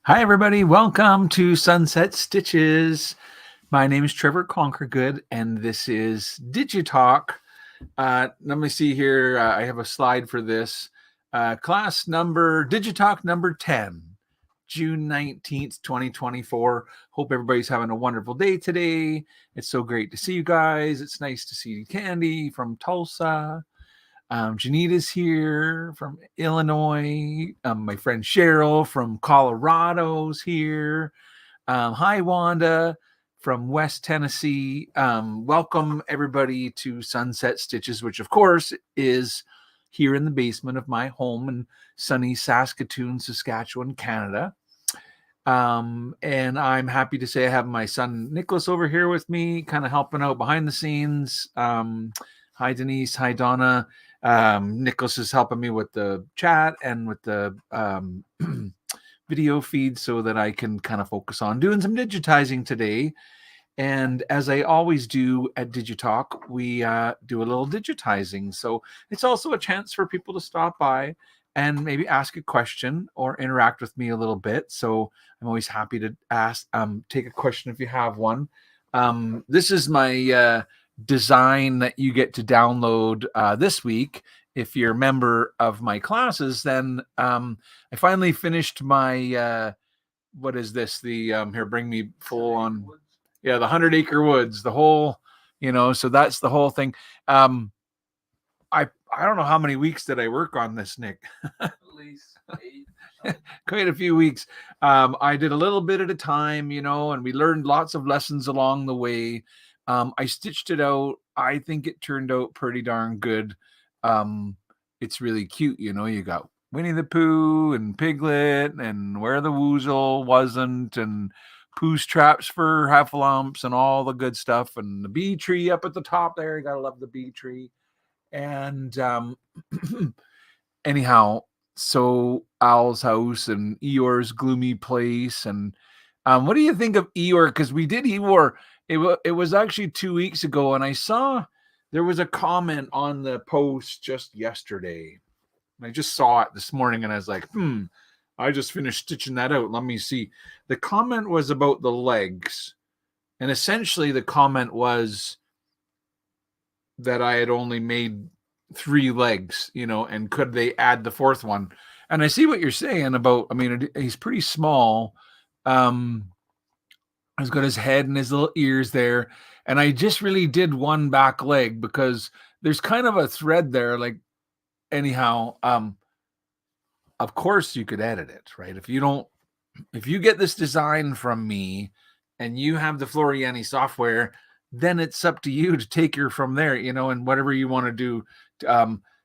Hi, everybody. Welcome to Sunset Stitches. My name is Trevor Conquergood, and this is Digi-Talk. Let me see here. I have a slide for this. Class number, Digi-Talk number 10, June 19th, 2024. Hope everybody's having a wonderful day today. It's so great to see you guys. It's nice to see Candy from Tulsa. Janita's here from Illinois. My friend Cheryl from Colorado's here. Hi, Wanda from West Tennessee. Welcome, everybody, to Sunset Stitches, which, of course, is here in the basement of my home in sunny Saskatoon, Saskatchewan, Canada. And I'm happy to say I have my son Nicholas over here with me, kind of helping out behind the scenes. Hi, Denise. Hi, Donna. Nicholas is helping me with the chat and with the video feed so that I can kind of focus on doing some digitizing today. And as I always do at Digi-Talk, we do a little digitizing. So it's also a chance for people to stop by and maybe ask a question or interact with me a little bit. So I'm always happy to take a question if you have one. This is my design that you get to download this week. If you're a member of my classes, then I finally finished my what is this? The here, bring me full on. Yeah, the 100 Acre Woods, the whole, so that's the whole thing. I don't know how many weeks did I work on this, Nick? At least 8. Quite a few weeks. I did a little bit at a time, and we learned lots of lessons along the way. I stitched it out. I think it turned out pretty darn good. It's really cute, you got Winnie the Pooh and Piglet and Where the Woozle Wasn't and Pooh's Traps for Heffalumps and all the good stuff, and the bee tree up at the top there. You gotta love the bee tree. And anyhow, so Owl's House and Eeyore's Gloomy Place. And what do you think of Eeyore? Because we did Eeyore. It was actually 2 weeks ago, and I saw there was a comment on the post just yesterday. And I just saw it this morning, and I was like, I just finished stitching that out. Let me see. The comment was about the legs. And essentially the comment was that I had only made 3 legs, and could they add the 4th one? And I see what you're saying about, he's pretty small. He's got his head and his little ears there. And I just really did one back leg because there's kind of a thread there. Like, anyhow, of course you could edit it, right? If you get this design from me and you have the Floriani software, then it's up to you to take her from there, and whatever you want to do.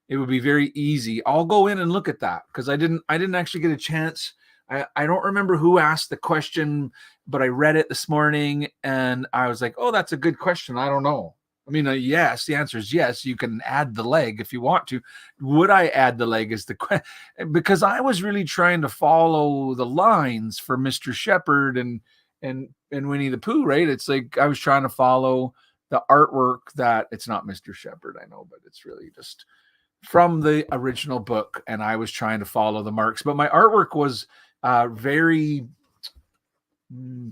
It would be very easy. I'll go in and look at that because I didn't actually get a chance. I don't remember who asked the question, but I read it this morning and I was like, oh, that's a good question. I don't know. Yes, the answer is yes. You can add the leg if you want to. Would I add the leg is the question, because I was really trying to follow the lines for Mr. Shepherd and Winnie the Pooh, right? It's like I was trying to follow the artwork that it's not Mr. Shepherd, I know, but it's really just from the original book, and I was trying to follow the marks. But my artwork was very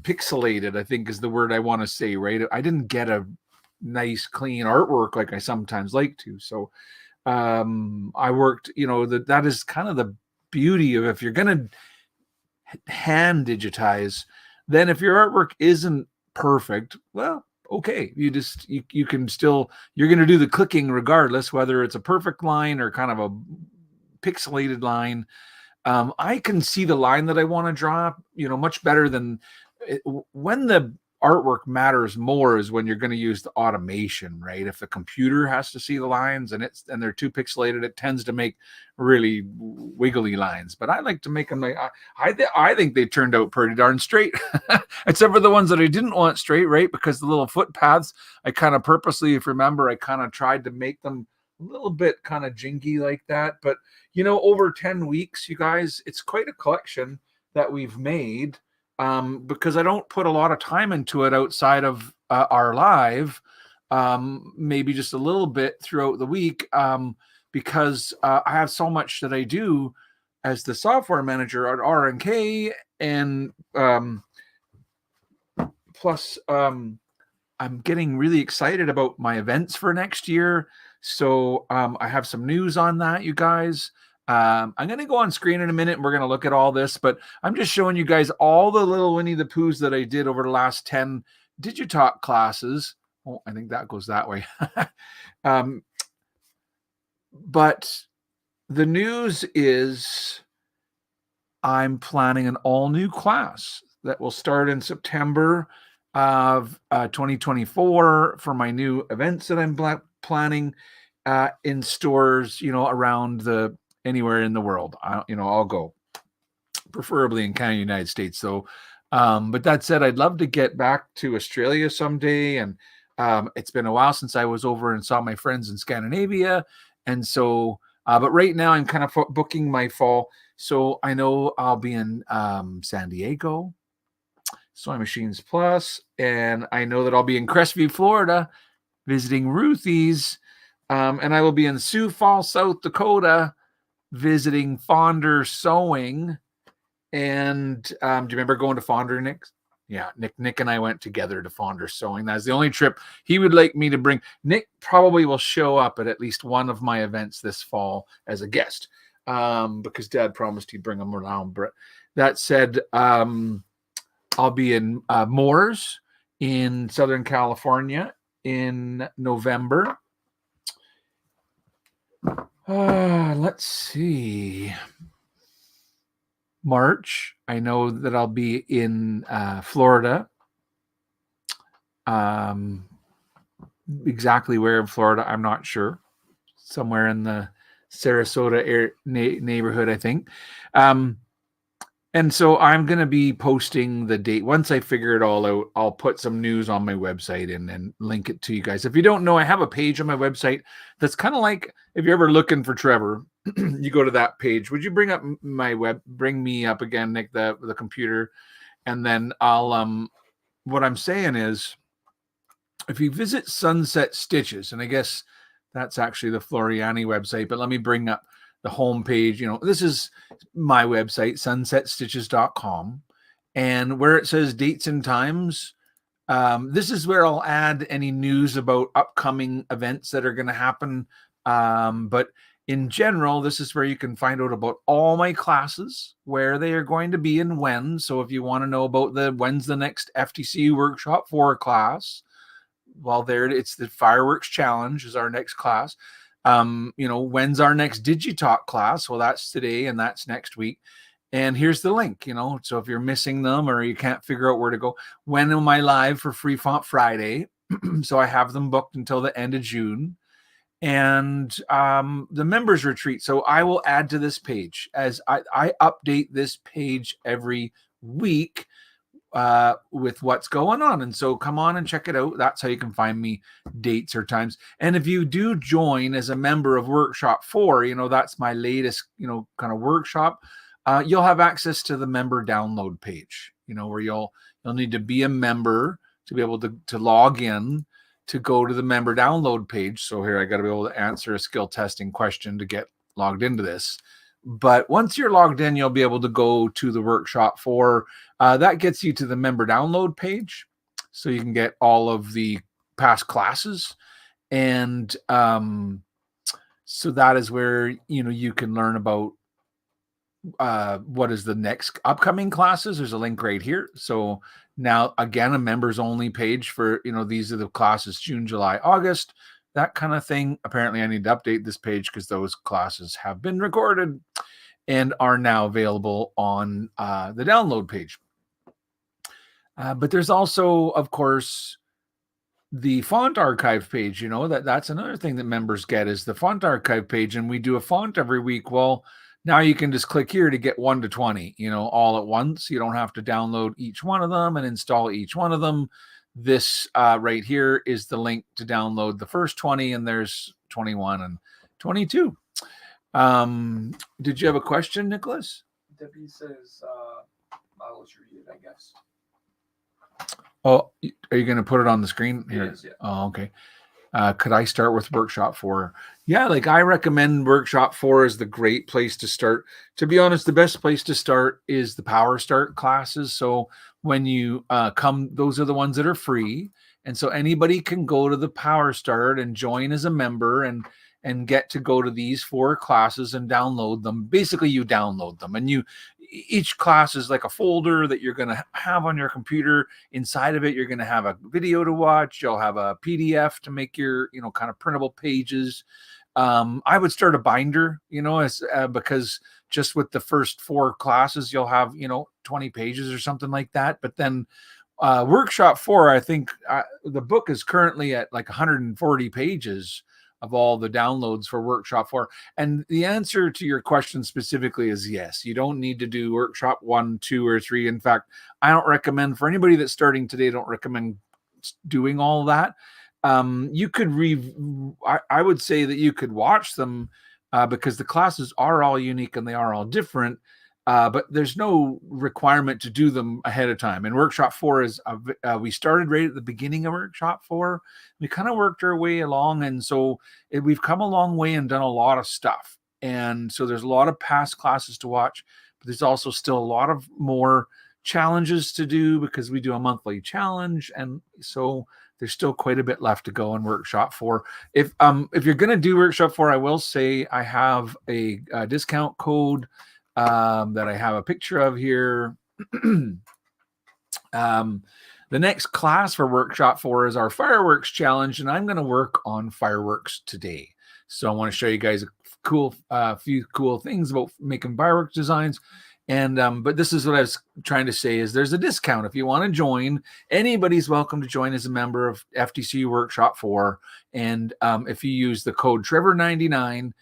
pixelated, I think is the word I want to say, right? I didn't get a nice clean artwork like I sometimes like to. So I worked, that is kind of the beauty of, if you're going to hand digitize, then if your artwork isn't perfect, well, okay, you can still, you're going to do the clicking regardless, whether it's a perfect line or kind of a pixelated line. I can see the line that I want to draw, much better than when the artwork matters more is when you're going to use the automation, right? If the computer has to see the lines and they're too pixelated, it tends to make really wiggly lines. But I like to make them like, I think they turned out pretty darn straight, except for the ones that I didn't want straight, right? Because the little footpaths, I kind of purposely, if you remember, I kind of tried to make them a little bit kind of jinky like that. But over 10 weeks, you guys, it's quite a collection that we've made. Because I don't put a lot of time into it outside of our live, maybe just a little bit throughout the week, because I have so much that I do as the software manager at R&K, and plus I'm getting really excited about my events for next year. So I have some news on that, you guys. I'm going to go on screen in a minute and we're going to look at all this, but I'm just showing you guys all the little Winnie the Poohs that I did over the last 10 Digi-Talk classes. Oh, I think that goes that way. But the news is I'm planning an all-new class that will start in September of 2024 for my new events that I'm planning in stores, around anywhere in the world. I'll go, preferably in Canada, United States. So, but that said, I'd love to get back to Australia someday, and it's been a while since I was over and saw my friends in Scandinavia, and so. But right now, I'm kind of booking my fall. So I know I'll be in San Diego, Sewing Machines Plus, and I know that I'll be in Crestview, Florida, visiting Ruthie's, and I will be in Sioux Falls, South Dakota, visiting Fonder Sewing. And do you remember going to Fonder, Nick? Yeah, Nick and I went together to Fonder Sewing. That's the only trip he would like me to bring. Nick probably will show up at least one of my events this fall as a guest, because Dad promised he'd bring him around. But that said, I'll be in Moores in Southern California in November. Let's see. March, I know that I'll be in Florida. Exactly where in Florida, I'm not sure. Somewhere in the Sarasota neighborhood, I think. And so I'm going to be posting the date. Once I figure it all out, I'll put some news on my website and link it to you guys. If you don't know, I have a page on my website that's kind of like, if you're ever looking for Trevor, you go to that page. Would you bring me up again, Nick, the computer? And then I'll, what I'm saying is, if you visit Sunset Stitches, and I guess that's actually the Floriani website, but let me bring up the homepage. This is my website, sunsetstitches.com. And where it says dates and times, this is where I'll add any news about upcoming events that are going to happen. But in general, this is where you can find out about all my classes, where they are going to be and when. So if you want to know about when's the next FTC Workshop 4 class, well, it's the Fireworks Challenge is our next class. When's our next Digi-Talk class? Well, that's today and that's next week. And here's the link, so if you're missing them or you can't figure out where to go, when am I live for Free Font Friday? So I have them booked until the end of June. And the members retreat. So I will add to this page as I update this page every week with what's going on. And so come on and check it out. That's how you can find me, dates or times. And if you do join as a member of Workshop 4, that's my latest, kind of workshop, you'll have access to the member download page, where you'll need to be a member to be able to log in to go to the member download page. So here I got to be able to answer a skill testing question to get logged into this. But once you're logged in, you'll be able to go to the Workshop 4. That gets you to the member download page, so you can get all of the past classes. And so that is where you can learn about what is the next upcoming classes. There's a link right here. So now, again, a members only page for these are the classes June, July, August, that kind of thing. Apparently I need to update this page because those classes have been recorded and are now available on the download page. But there's also, of course, the font archive page. That's another thing that members get is the font archive page, and we do a font every week. Well, now you can just click here to get 1 to 20, all at once. You don't have to download each one of them and install each one of them. This right here is the link to download the first 20, and there's 21 and 22. Did you have a question, Nicholas? Debbie says, I'll let you read it, I guess. Oh, are you going to put it on the screen here? Yes, yeah. Oh, okay. Could I start with workshop 4? Yeah, like I recommend workshop 4 is the great place to start. To be honest, the best place to start is the Power Start classes. So when you come, those are the ones that are free. And so anybody can go to the Power Start and join as a member and get to go to these 4 classes and download them. Basically, you download them, and each class is like a folder that you're going to have on your computer. Inside of it, you're going to have a video to watch. You'll have a PDF to make your, kind of printable pages. I would start a binder, because just with the first 4 classes, you'll have, 20 pages or something like that. But then workshop 4, I think the book is currently at like 140 pages of all the downloads for workshop 4. And the answer to your question specifically is yes. You don't need to do workshop 1, 2, or 3. In fact, I don't recommend, for anybody that's starting today, don't recommend doing all that. You could I would say that you could watch them because the classes are all unique and they are all different. But there's no requirement to do them ahead of time. And workshop 4 is, we started right at the beginning of workshop 4. We kind of worked our way along. And so we've come a long way and done a lot of stuff. And so there's a lot of past classes to watch, but there's also still a lot of more challenges to do because we do a monthly challenge. And so there's still quite a bit left to go in workshop 4. If you're going to do workshop 4, I will say I have a discount code that I have a picture of here. The next class for workshop 4 is our fireworks challenge, and I'm going to work on fireworks today. So I want to show you guys a few cool things about making fireworks designs. And but this is what I was trying to say is there's a discount if you want to join. Anybody's welcome to join as a member of FTC Workshop 4. And if you use the code Trevor99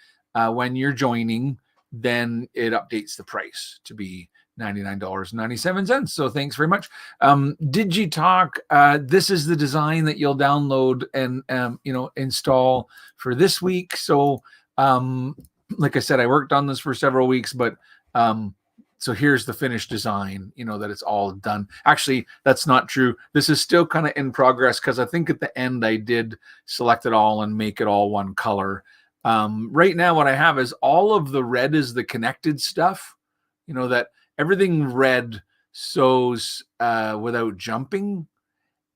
when you're joining, then it updates the price to be $99.97. So thanks very much. Digi-Talk, this is the design that you'll download and install for this week. So like I said, I worked on this for several weeks, but so here's the finished design, that it's all done. Actually, that's not true. This is still kind of in progress because I think at the end I did select it all and make it all one color. Right now what I have is all of the red is the connected stuff, that everything red sews without jumping.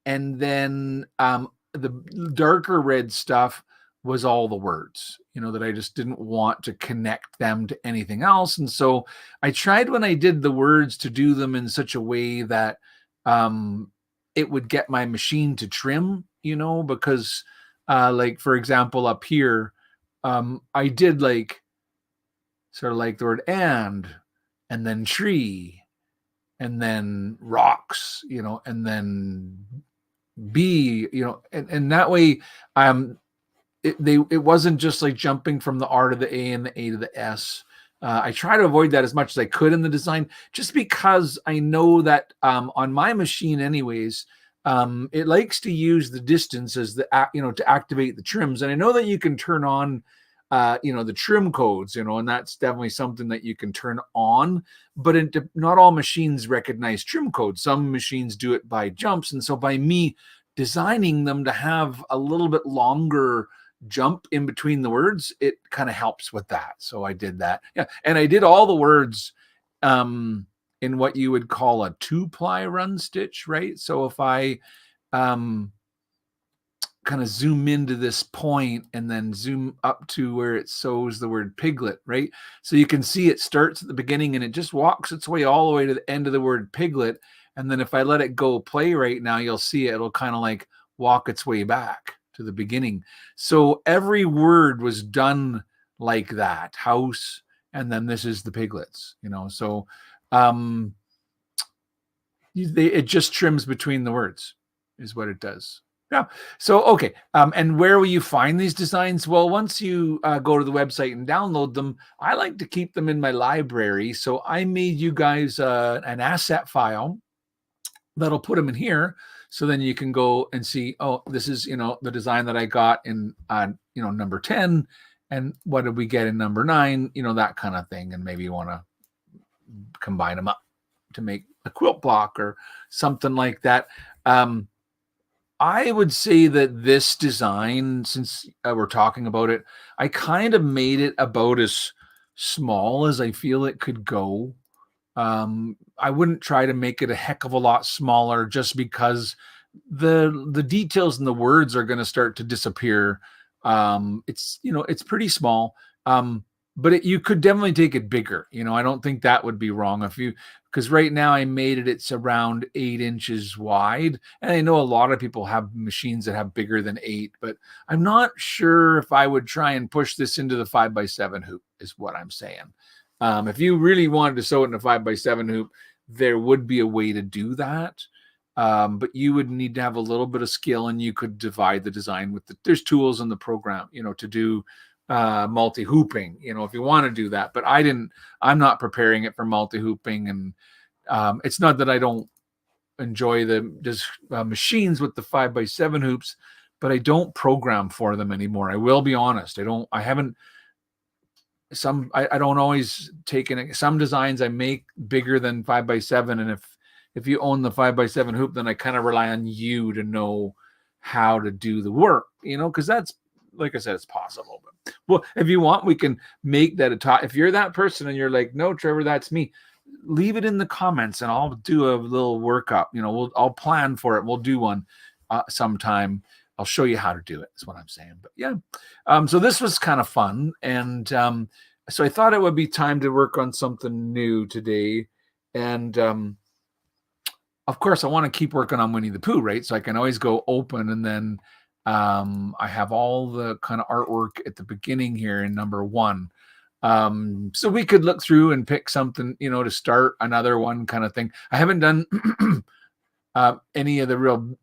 And then the darker red stuff was all the words, that I just didn't want to connect them to anything else. And so I tried when I did the words to do them in such a way that it would get my machine to trim, because like, for example, up here, I did like sort of like the word and then tree, and then rocks, and then bee, and that way, it wasn't just like jumping from the R to the A and the A to the S. I try to avoid that as much as I could in the design, just because I know that on my machine, anyways, it likes to use the distance as to activate the trims, and I know that you can turn on the trim codes, and that's definitely something that you can turn on, but not all machines recognize trim codes. Some machines do it by jumps. And so by me designing them to have a little bit longer jump in between the words, it kind of helps with that. So I did that. Yeah. And I did all the words in what you would call a 2-ply run stitch, right? So if I kind of zoom into this point and then zoom up to where it sews the word piglet, right? So you can see it starts at the beginning and it just walks its way all the way to the end of the word piglet. And then if I let it go play right now, you'll see it'll kind of like walk its way back to the beginning. So every word was done like that, house, and then this is the piglets, so it just trims between the words is what it does. Yeah. So, okay. And where will you find these designs? Well, once you go to the website and download them, I like to keep them in my library. So I made you guys an asset file that'll put them in here. So then you can go and see, oh, this is, the design that I got in, number 10. And what did we get in number 9? That kind of thing. And maybe you want to combine them up to make a quilt block or something like that. I would say that this design, since we're talking about it, I kind of made it about as small as I feel it could go. I wouldn't try to make it a heck of a lot smaller just because the details and the words are going to start to disappear. It's pretty small. But you could definitely take it bigger. I don't think that would be wrong if you, because right now I made it, it's around 8 inches wide. And I know a lot of people have machines that have bigger than 8, but I'm not sure if I would try and push this into the 5x7 hoop, is what I'm saying. If you really wanted to sew it in a 5x7 hoop, there would be a way to do that. But you would need to have a little bit of skill, and you could divide the design with there's tools in the program, to do multi-hooping, if you want to do that. But I'm not preparing it for multi-hooping. And it's not that I don't enjoy the machines with the 5x7 hoops, but I don't program for them anymore. I will be honest. I haven't, I don't always take in some designs I make bigger than 5x7. And if you own the 5x7 hoop, then I kind of rely on you to know how to do the work, because that's, like I said, it's possible. But well, if you want, we can make that a top. If you're that person and you're like, no, Trevor, that's me, leave it in the comments and I'll do a little workup. I'll plan for it. We'll do one sometime. I'll show you how to do it, is what I'm saying. But yeah, so this was kind of fun. And so I thought it would be time to work on something new today. And of course, I want to keep working on Winnie the Pooh, right? So I can always go open, and then I have all the kind of artwork at the beginning here in number 1. So we could look through and pick something, to start another one kind of thing. I haven't done any of the real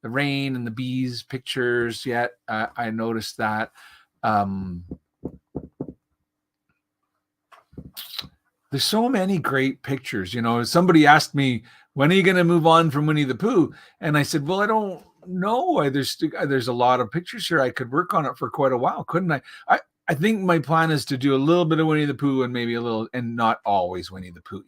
the rain and the bees pictures yet. I noticed that. There's so many great pictures. Somebody asked me, when are you going to move on from Winnie the Pooh? And I said, well, I don't know. There's a lot of pictures here. I could work on it for quite a while, couldn't I? I think my plan is to do a little bit of Winnie the Pooh and maybe a little, and not always Winnie the Pooh,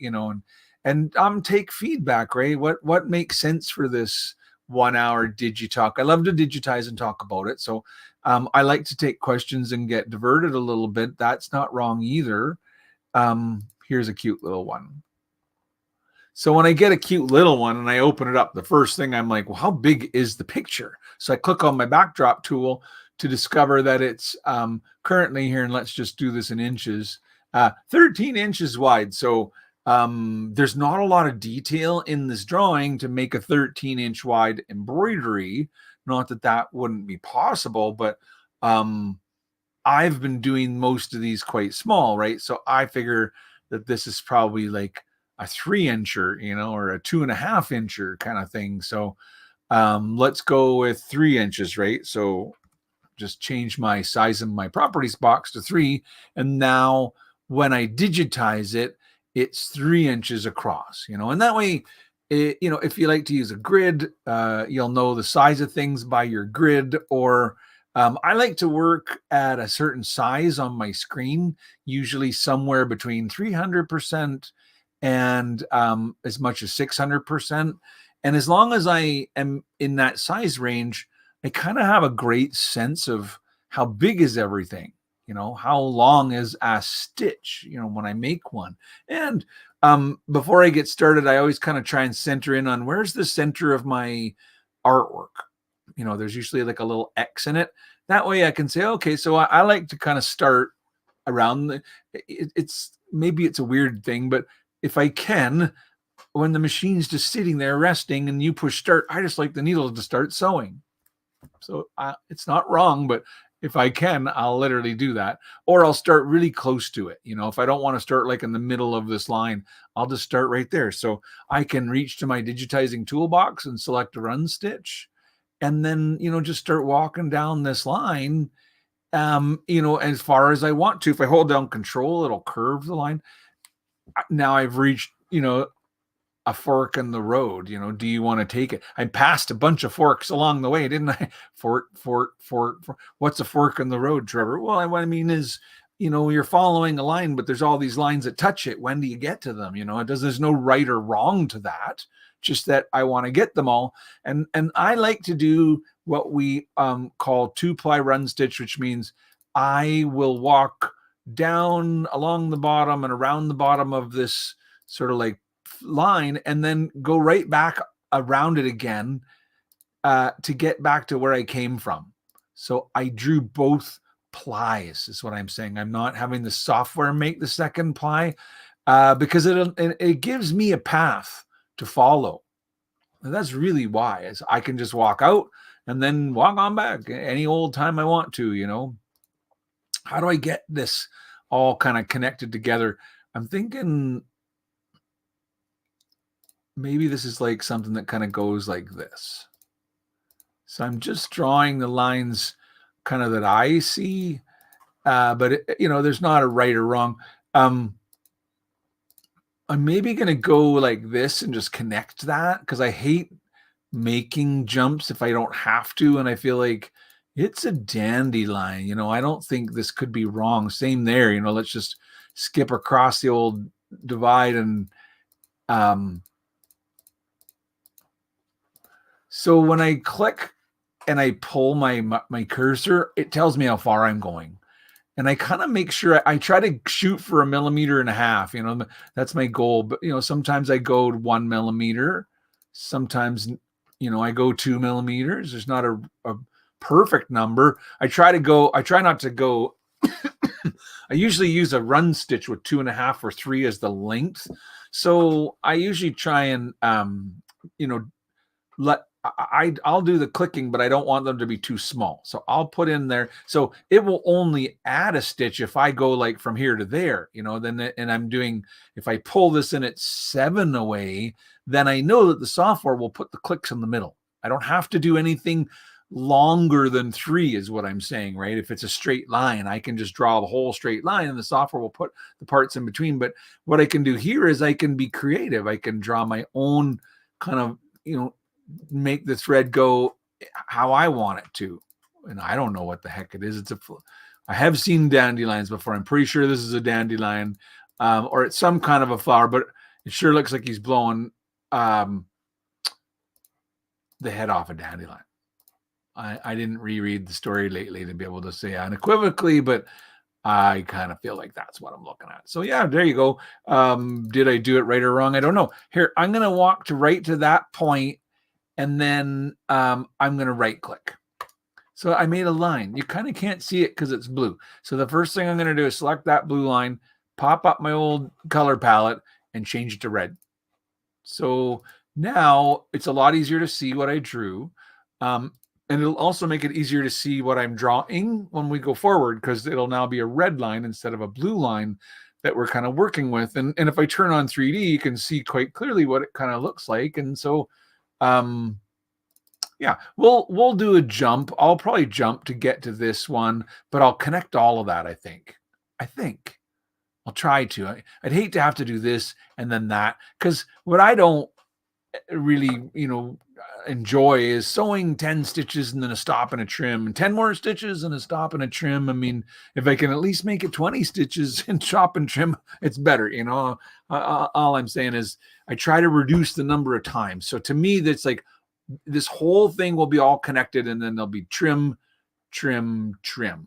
and take feedback, right? What makes sense for this 1 hour Digi-Talk? I love to digitize and talk about it. So I like to take questions and get diverted a little bit. That's not wrong either. Here's a cute little one. So when I get a cute little one and I open it up, the first thing I'm like, well, how big is the picture? So I click on my backdrop tool to discover that it's currently here, and let's just do this in inches, 13 inches wide. So there's not a lot of detail in this drawing to make a 13-inch wide embroidery. Not that that wouldn't be possible, but I've been doing most of these quite small, right? So I figure that this is probably like a 3-incher, or a 2.5-incher kind of thing. So let's go with 3 inches, right? So just change my size in my properties box to 3. And now when I digitize it, it's 3 inches across, and that way, if you like to use a grid, you'll know the size of things by your grid. Or I like to work at a certain size on my screen, usually somewhere between 300% and as much as 600%. And as long as I am in that size range, I kind of have a great sense of how big is everything, how long is a stitch, when I make one. And before I get started, I always kind of try and center in on where's the center of my artwork. There's usually like a little X in it. That way I can say, okay, so I like to kind of start around maybe it's a weird thing, but if I can, when the machine's just sitting there resting and you push start, I just like the needle to start sewing. So it's not wrong, but if I can, I'll literally do that. Or I'll start really close to it. If I don't want to start like in the middle of this line, I'll just start right there. So I can reach to my digitizing toolbox and select a run stitch. And then, just start walking down this line, as far as I want to. If I hold down control, it'll curve the line. Now I've reached, a fork in the road. Do you want to take it? I passed a bunch of forks along the way, didn't I? Fork. What's a fork in the road, Trevor? Well, what I mean is, you're following a line, but there's all these lines that touch it. When do you get to them? There's no right or wrong to that. just that I want to get them all. And I like to do what we call 2-ply run stitch, which means I will walk down along the bottom and around the bottom of this sort of like line, and then go right back around it again to get back to where I came from. So I drew both plies is what I'm saying. I'm not having the software make the second ply because it gives me a path to follow. And that's really why, is I can just walk out and then walk on back any old time I want to, you know. How do I get this all kind of connected together? I'm thinking maybe this is like something that kind of goes like this. So I'm just drawing the lines kind of that I see, but there's not a right or wrong. I'm maybe going to go like this and just connect that, because I hate making jumps if I don't have to. And I feel like it's a dandelion, I don't think this could be wrong. Same there, let's just skip across the old divide. And so when I click and I pull my cursor, it tells me how far I'm going. And I kind of make sure I try to shoot for 1.5 millimeters. That's my goal. But, sometimes I go 1 millimeter. Sometimes, I go 2 millimeters. There's not a perfect number. I try not to go. I usually use a run stitch with 2.5 or 3 as the length. So I usually try and, I'll do the clicking, but I don't want them to be too small. So I'll put in there. So it will only add a stitch if I go like from here to there, and I'm doing, if I pull this in at 7 away, then I know that the software will put the clicks in the middle. I don't have to do anything longer than 3 is what I'm saying, right? If it's a straight line, I can just draw the whole straight line and the software will put the parts in between. But what I can do here is I can be creative. I can draw my own kind of, make the thread go how I want it to. And I don't know what the heck it is. I have seen dandelions before. I'm pretty sure this is a dandelion, or it's some kind of a flower, but it sure looks like he's blowing the head off a dandelion. I didn't reread the story lately to be able to say unequivocally, but I kind of feel like that's what I'm looking at. So yeah, there you go. Did I do it right or wrong? I don't know. Here, I'm going to walk right to that point, and then I'm going to right click. So I made a line. You kind of can't see it because it's blue. So the first thing I'm going to do is select that blue line, pop up my old color palette, and change it to red. So now it's a lot easier to see what I drew. And it'll also make it easier to see what I'm drawing when we go forward, because it'll now be a red line instead of a blue line that we're kind of working with. And if I turn on 3D, you can see quite clearly what it kind of looks like. And so yeah, we'll do a jump. I'll probably jump to get to this one, but I'll connect all of that. I think I'll try to. I'd hate to have to do this and then that, because what I don't really, enjoy is sewing 10 stitches and then a stop and a trim, and 10 more stitches and a stop and a trim. I mean, if I can at least make it 20 stitches and chop and trim, it's better. All I'm saying is I try to reduce the number of times. So to me, that's like this whole thing will be all connected, and then there'll be trim, trim, trim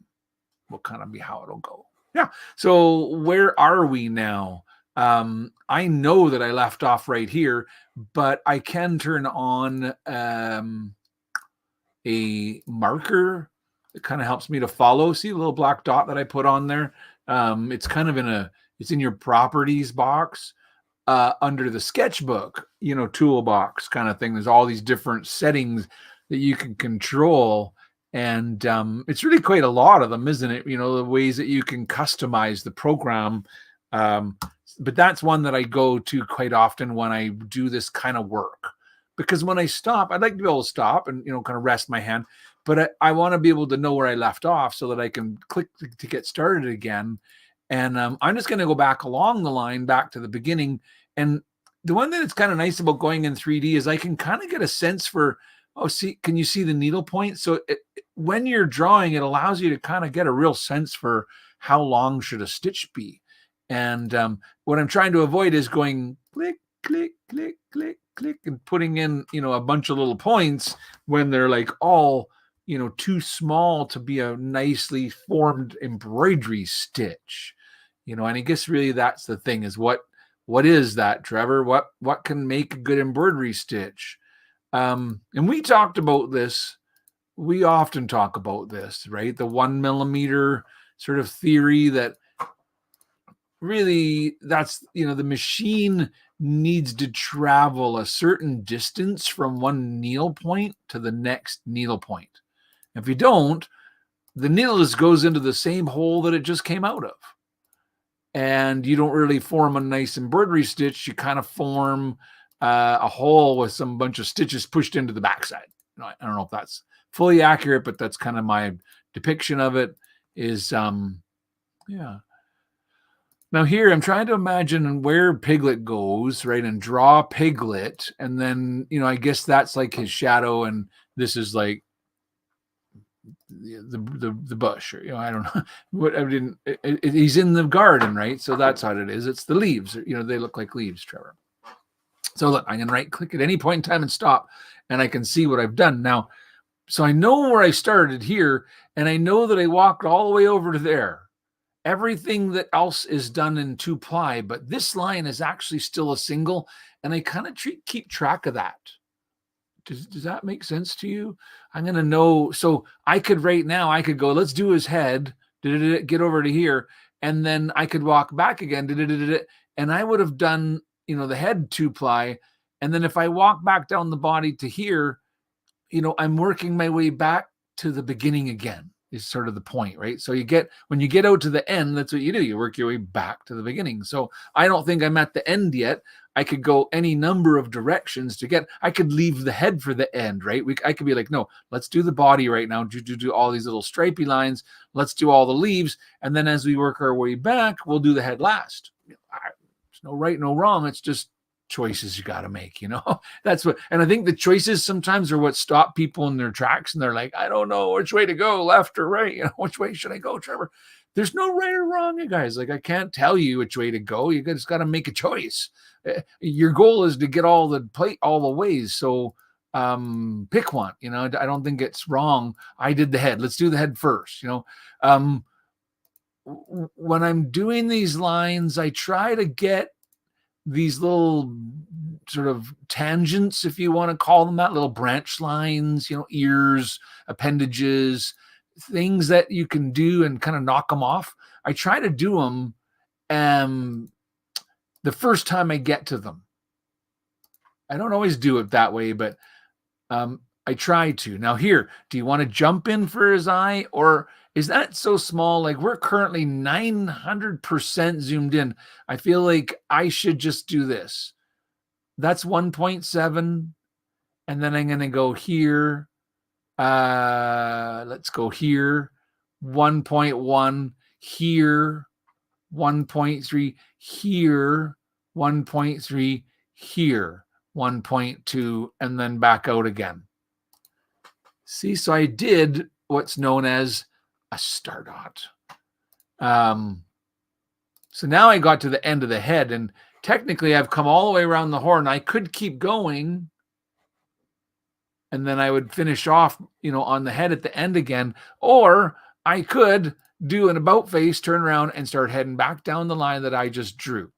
will kind of be how it'll go. Yeah. So where are we now? I know that I left off right here, but I can turn on a marker that kind of helps me to follow. See the little black dot that I put on there? It's kind of it's in your properties box under the sketchbook, toolbox kind of thing. There's all these different settings that you can control. And it's really quite a lot of them, isn't it? The ways that you can customize the program. But that's one that I go to quite often when I do this kind of work, because when I stop, I'd like to be able to stop and, kind of rest my hand, but I want to be able to know where I left off so that I can click to get started again. And I'm just going to go back along the line, back to the beginning. And the one that's kind of nice about going in 3D is I can kind of get a sense for, can you see the needle point? So when you're drawing, it allows you to kind of get a real sense for how long should a stitch be. And what I'm trying to avoid is going click, click, click, click, click and putting in, a bunch of little points when they're like all, too small to be a nicely formed embroidery stitch, and I guess really that's the thing is what is that, Trevor? What can make a good embroidery stitch? And we talked about this. We often talk about this, right? The 1 millimeter sort of theory that really that's, the machine needs to travel a certain distance from one needle point to the next needle point. If you don't, the needle just goes into the same hole that it just came out of. And you don't really form a nice embroidery stitch. You kind of form a hole with some bunch of stitches pushed into the backside. I don't know if that's fully accurate, but that's kind of my depiction of it is, yeah. Now here I'm trying to imagine where Piglet goes, right? And draw Piglet. And then, I guess that's like his shadow. And this is like the bush, or I don't know what I didn't. He's in the garden, right? So that's how it is. It's the leaves. They look like leaves, Trevor. So look, I can right click at any point in time and stop, and I can see what I've done now. So I know where I started here, and I know that I walked all the way over to there. Everything that else is done in 2-ply, but this line is actually still a single, and I kind of keep track of that. Does that make sense to you? I'm going to know. So I could right now, I could go, let's do his head, get over to here. And then I could walk back again, and I would have done, the head 2-ply. And then if I walk back down the body to here, I'm working my way back to the beginning again is sort of the point, right? So when you get out to the end, that's what you do. You work your way back to the beginning. So I don't think I'm at the end yet. I could go any number of directions I could leave the head for the end, right? I could be like, no, let's do the body right now. Do all these little stripy lines. Let's do all the leaves. And then as we work our way back, we'll do the head last. There's no right, no wrong. It's just choices you got to make, that's what, and I think the choices sometimes are what stop people in their tracks. And they're like, I don't know which way to go, left or right. Which way should I go, Trevor? There's no right or wrong, you guys. Like, I can't tell you which way to go. You just got to make a choice. Your goal is to get all the ways. So pick one. I don't think it's wrong. I did the head. Let's do the head first. When I'm doing these lines, I try to get these little sort of tangents, if you want to call them that, little branch lines, ears, appendages, things that you can do and kind of knock them off. I try to do them the first time I get to them. I don't always do it that way, but I try to. Now here, do you want to jump in for his eye, or is that so small? Like, we're currently 900% zoomed in. I feel like I should just do this. That's 1.7. And then I'm going to go here. Let's go here. 1.1 here. 1.3 here. 1.3 here. 1.2, and then back out again. See, so I did what's known as a star dot. So now I got to the end of the head, and technically I've come all the way around the horn. I could keep going, and then I would finish off, on the head at the end again, or I could do an about face, turn around, and start heading back down the line that I just drew,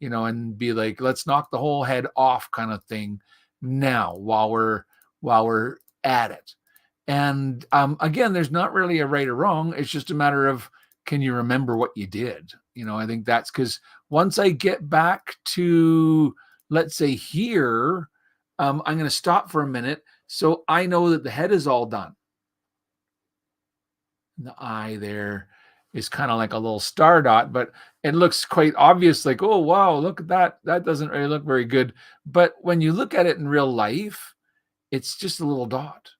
and be like, let's knock the whole head off kind of thing now while we're at it. And again, there's not really a right or wrong. It's just a matter of, can you remember what you did? I think that's because once I get back to, let's say here, I'm going to stop for a minute. So I know that the head is all done. The eye there is kind of like a little star dot, but it looks quite obvious. Like, oh, wow, look at that. That doesn't really look very good. But when you look at it in real life, it's just a little dot.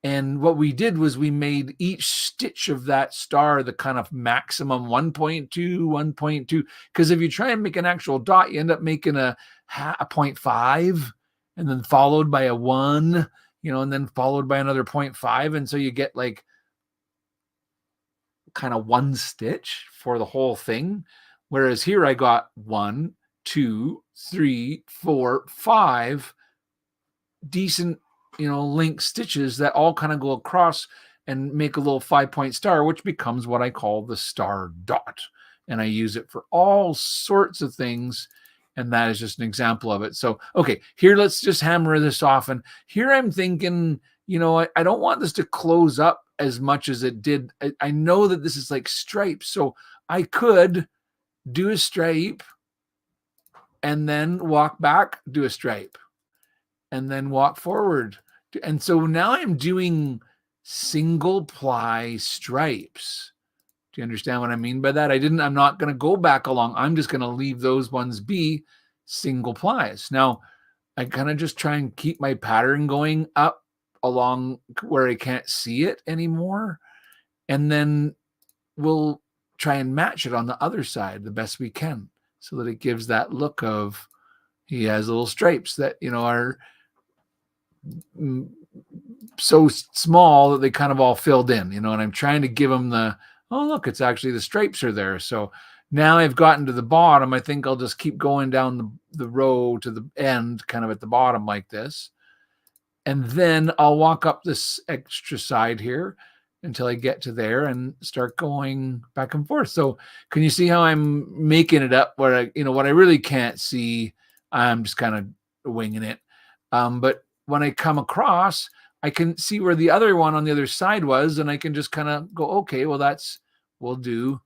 And what we did was we made each stitch of that star the kind of maximum 1.2, 1.2. Because if you try and make an actual dot, you end up making a 0.5 and then followed by a 1, and then followed by another 0.5. And so you get like kind of one stitch for the whole thing. Whereas here I got 1, 2, 3, 4, 5 decent, link stitches that all kind of go across and make a little 5-point star, which becomes what I call the star dot. And I use it for all sorts of things. And that is just an example of it. So, okay, here, let's just hammer this off. And here I'm thinking, I don't want this to close up as much as it did. I know that this is like stripes. So I could do a stripe and then walk back, do a stripe, and then walk forward. And so now I'm doing single ply stripes. Do you understand what I mean by that? I'm not going to go back along. I'm just going to leave those ones be single plies. Now, I kind of just try and keep my pattern going up along where I can't see it anymore. And then we'll try and match it on the other side the best we can so that it gives that look of he has little stripes that, are so small that they kind of all filled in, and I'm trying to give them oh, look, it's actually the stripes are there. So now I've gotten to the bottom. I think I'll just keep going down the row to the end, kind of at the bottom like this. And then I'll walk up this extra side here until I get to there and start going back and forth. So can you see how I'm making it up where what I really can't see, I'm just kind of winging it. But when I come across, I can see where the other one on the other side was, and I can just kind of go, okay, well, we'll do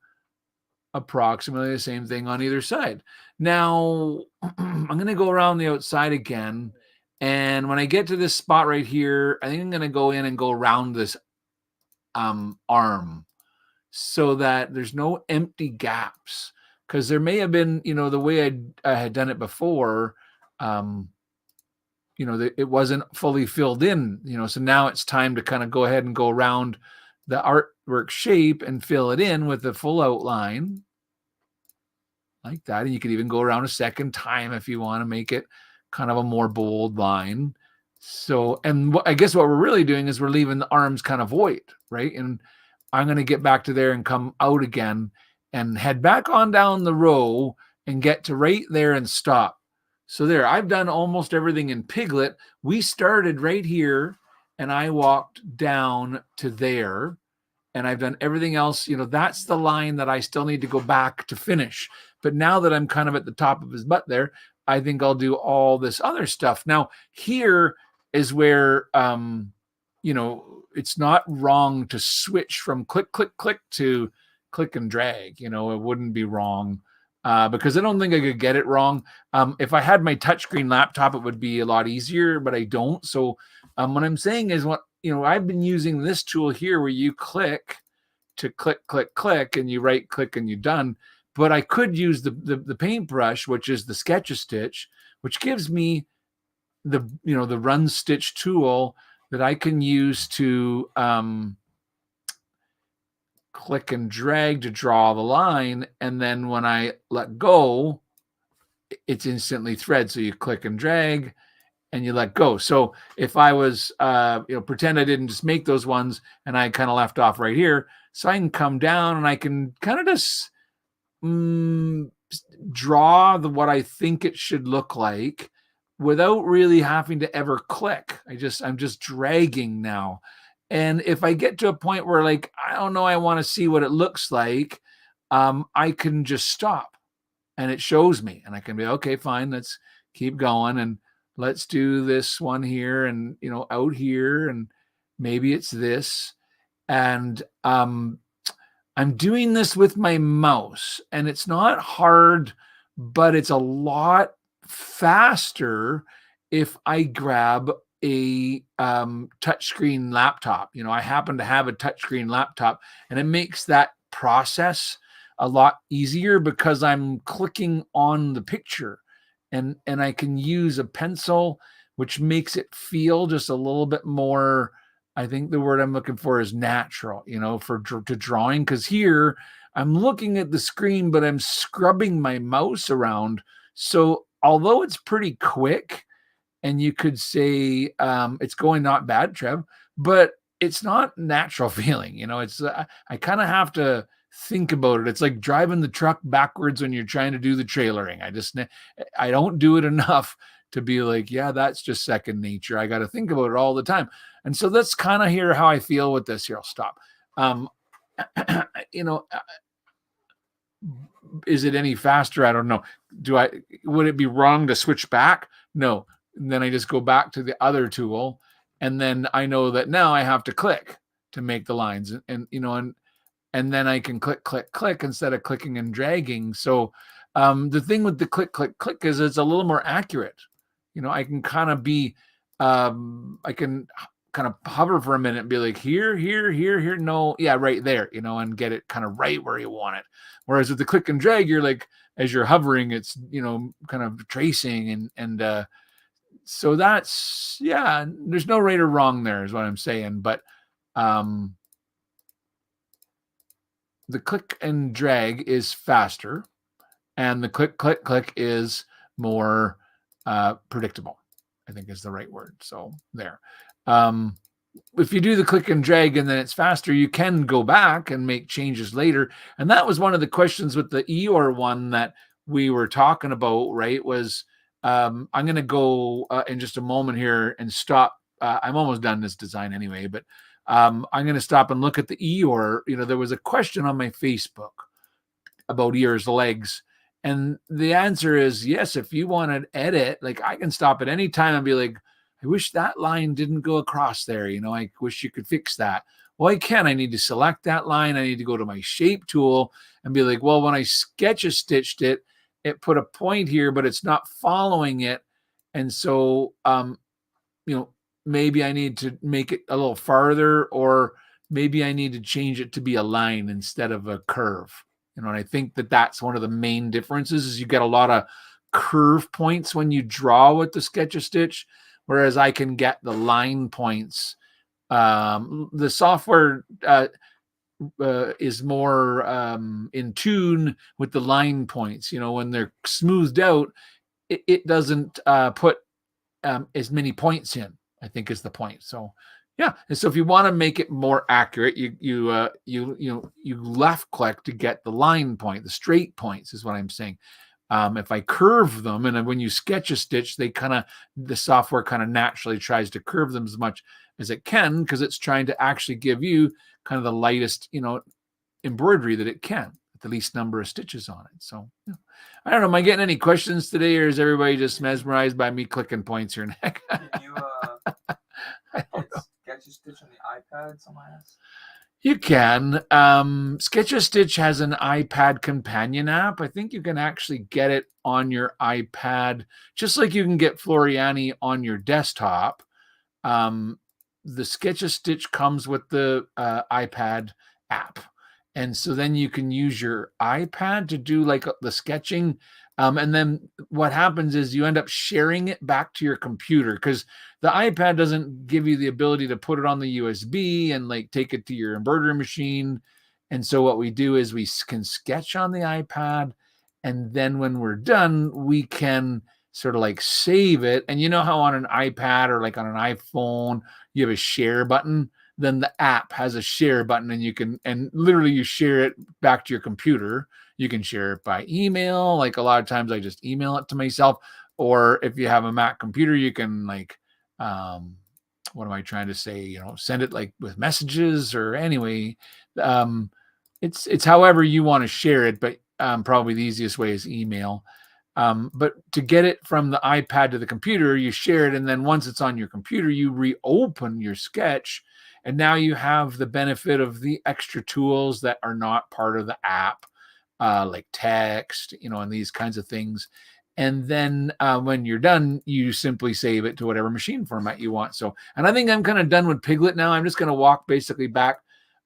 approximately the same thing on either side. Now, I'm going to go around the outside again. And when I get to this spot right here, I think I'm going to go in and go around this arm so that there's no empty gaps. Because there may have been, the way I had done it before, it wasn't fully filled in, so now it's time to kind of go ahead and go around the artwork shape and fill it in with the full outline like that. And you could even go around a second time if you want to make it kind of a more bold line. So, and I guess what we're really doing is we're leaving the arms kind of void, right? And I'm going to get back to there and come out again and head back on down the row and get to right there and stop. So there, I've done almost everything in Piglet. We started right here and I walked down to there and I've done everything else. That's the line that I still need to go back to finish. But now that I'm kind of at the top of his butt there, I think I'll do all this other stuff. Now, here is where, it's not wrong to switch from click, click, click to click and drag. It wouldn't be wrong. Because I don't think I could get it wrong. If I had my touchscreen laptop, it would be a lot easier, but I don't. So what I'm saying is I've been using this tool here where you click to click, click, click, and you right click and you're done. But I could use the paintbrush, which is the Sketch-a-Stitch, which gives me the run stitch tool that I can use to click and drag to draw the line. And then when I let go, it's instantly thread. So you click and drag and you let go. So if I was, pretend I didn't just make those ones and I kind of left off right here. So I can come down and I can kind of just draw what I think it should look like without really having to ever click. I'm just dragging now. And if I get to a point where I don't know, I want to see what it looks like, I can just stop and it shows me and I can be, okay, fine, let's keep going. And let's do this one here and, out here. And maybe it's this. And, I'm doing this with my mouse and it's not hard, but it's a lot faster if I grab a touchscreen laptop. I happen to have a touchscreen laptop and it makes that process a lot easier because I'm clicking on the picture and I can use a pencil, which makes it feel just a little bit more, I think the word I'm looking for is natural, to drawing. Because here I'm looking at the screen, but I'm scrubbing my mouse around. So although it's pretty quick and you could say it's going not bad, Trev, but it's not natural feeling. It's I kind of have to think about it. It's like driving the truck backwards when you're trying to do the trailering. I don't do it enough to be like, yeah, that's just second nature. I got to think about it all the time. And so that's kind of here how I feel with this. Here, I'll stop. You know, is it any faster? I don't know. Would it be wrong to switch back? No. And then I just go back to the other tool, and then I know that now I have to click to make the lines, and you know, and then I can click, click, click instead of clicking and dragging. So the thing with the click, click, click is it's a little more accurate. You know, I can kind of be, I can kind of hover for a minute and be like, here, here, here, here. No, yeah, right there, you know, and get it kind of right where you want it. Whereas with the click and drag, you're like, as you're hovering, it's, you know, kind of tracing and so that's, yeah, there's no right or wrong there is what I'm saying. But the click and drag is faster, and the click, click, click is more predictable, I think is the right word. So there. If you do the click and drag and then it's faster, you can go back and make changes later. And that was one of the questions with the Eeyore one that we were talking about, right? Was I'm going to go in just a moment here and stop. I'm almost done this design anyway, but I'm going to stop and look at the Eeyore. You know, there was a question on my Facebook about Eeyore's legs. And the answer is yes. If you want to edit, like I can stop at any time and be like, I wish that line didn't go across there. You know, I wish you could fix that. Well, I can. I need to select that line. I need to go to my shape tool and be like, well, when I sketch stitched it, it put a point here, but it's not following it. And so, you know, maybe I need to make it a little farther, or maybe I need to change it to be a line instead of a curve. You know, and I think that that's one of the main differences is you get a lot of curve points when you draw with the Sketch-A-Stitch, whereas I can get the line points. The software is more in tune with the line points. You know, when they're smoothed out, it doesn't put as many points in, I think is the point. So yeah, and so if you want to make it more accurate, you left click to get the line point, the straight points is what I'm saying. If I curve them, and when you Sketch-A-Stitch, the software kind of naturally tries to curve them as much as it can because it's trying to actually give you kind of the lightest, you know, embroidery that it can, with the least number of stitches on it. So yeah. I don't know, am I getting any questions today, or is everybody just mesmerized by me clicking points here? Can you Sketch-A-Stitch on the iPad? Someone asked. You can. Sketch-A-Stitch has an iPad companion app. I think you can actually get it on your iPad, just like you can get Floriani on your desktop. The Sketch-A-Stitch comes with the iPad app. And so then you can use your iPad to do like the sketching. And then what happens is you end up sharing it back to your computer because the iPad doesn't give you the ability to put it on the USB and like take it to your embroidery machine. And so what we do is we can sketch on the iPad. And then when we're done, we can sort of like save it. And you know how on an iPad or like on an iPhone, you have a share button? Then the app has a share button and you can, and literally you share it back to your computer. You can share it by email. Like a lot of times I just email it to myself, or if you have a Mac computer, you can like, what am I trying to say? You know, send it like with messages or anyway, it's however you want to share it, but probably the easiest way is email. But to get it from the iPad to the computer, you share it. And then once it's on your computer, you reopen your sketch. And now you have the benefit of the extra tools that are not part of the app, like text, you know, and these kinds of things. And then when you're done, you simply save it to whatever machine format you want. So, and I think I'm kind of done with Piglet now. I'm just going to walk basically back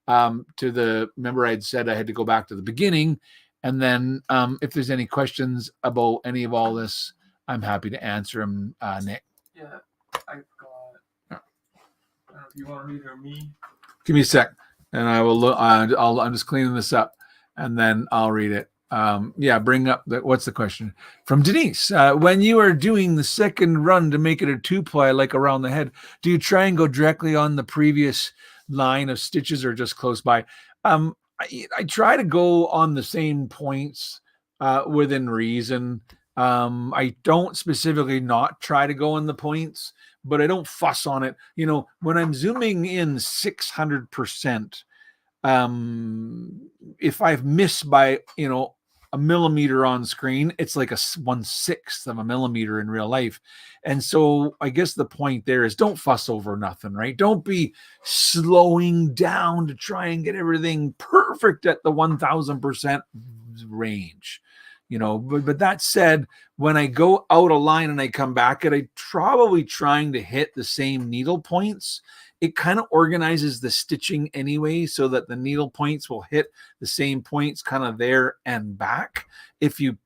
remember I'd said I had to go back to the beginning. And then if there's any questions about any of all this, I'm happy to answer them, Nick. Yeah, I've got. I don't know if you want to read it or me. Give me a sec, and I will look. I'm just cleaning this up, and then I'll read it. Yeah, bring up what's the question from Denise? When you are doing the second run to make it a 2-ply, like around the head, do you try and go directly on the previous line of stitches or just close by? I try to go on the same points within reason. I don't specifically not try to go in the points, but I don't fuss on it. When I'm zooming in 600%, if I've missed by, a millimeter on screen, it's like a 1/6 of a millimeter in real life. And so I guess the point there is don't fuss over nothing, right? Don't be slowing down to try and get everything perfect at the 1000% range. But that said, when I go out a line and I come back at it, probably trying to hit the same needle points, it kind of organizes the stitching anyway, so that the needle points will hit the same points kind of there and back. If you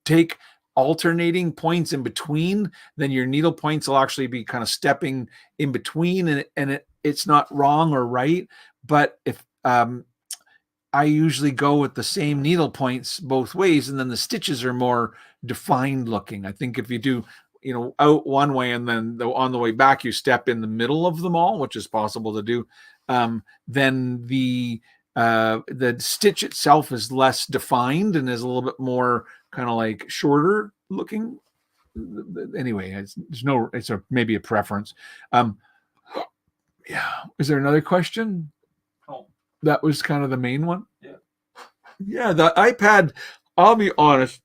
take alternating points in between, then your needle points will actually be kind of stepping in between, and it's not wrong or right. But if I usually go with the same needle points both ways, and then the stitches are more defined looking. I think if you do, out one way and then on the way back, you step in the middle of them all, which is possible to do, then the stitch itself is less defined and is a little bit more kind of like shorter looking. Anyway, it's maybe a preference. Yeah. Is there another question? Oh, That was kind of the main one. yeah. The iPad, I'll be honest,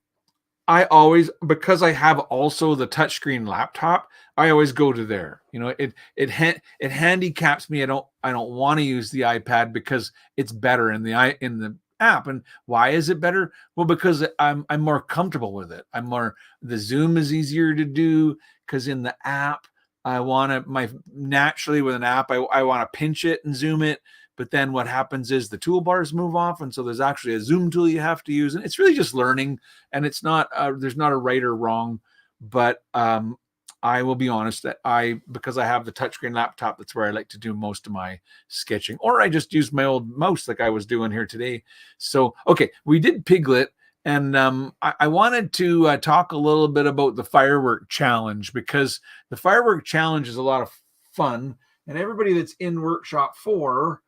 I always, because I have also the touchscreen laptop, I always go to there. It handicaps me. I don't want to use the iPad because it's better in the app. And why is it better? Well, because I'm more comfortable with it. The zoom is easier to do because in the app, naturally with an app, I want to pinch it and zoom it. But then what happens is the toolbars move off, and so there's actually a zoom tool you have to use, and it's really just learning. And it's not there's not a right or wrong, but I will be honest that because I have the touchscreen laptop, that's where I like to do most of my sketching, or I just use my old mouse like I was doing here today. So okay, we did Piglet, and I wanted to talk a little bit about the firework challenge, because the firework challenge is a lot of fun, and everybody that's in workshop 4.